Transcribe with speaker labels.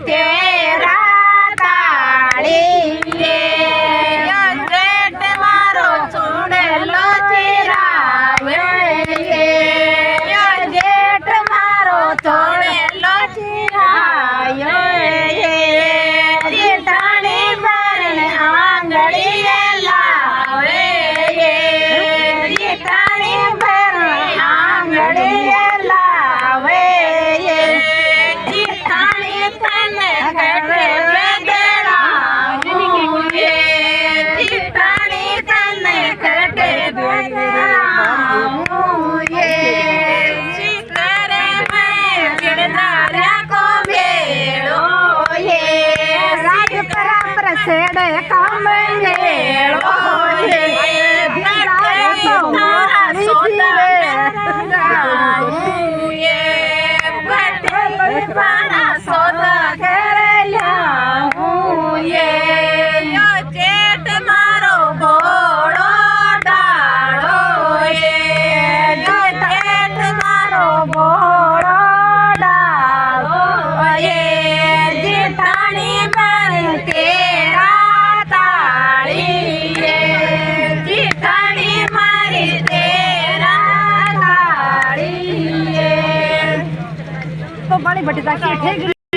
Speaker 1: તેરા તાળી જેઠ મારો ચૂડેલો ચિરાયો જેઠ મારો ચૂડેલો ચિરાયો જેઠાણી બારણે આંગળીએ લાવે જેઠાણી બારણે આંગળીએ લાવે જેઠાણી તને ઘરે બેદરાવું જેઠાણી તને ઘરે બેદરાવું શિખરે મેં ચિડનારા કો મેળો રાજપરા પ્રસેડે કામંગેળો તારા સોદા મારા સોદા ઘરે લાવું જેઠ મારો ભોળો ડાળો જેઠ મારો ભોળો ડાળો જેઠાણી મારી તેરા તાળી જેઠાણી મારી તેરા તાળી
Speaker 2: તો બળી બટેટા કે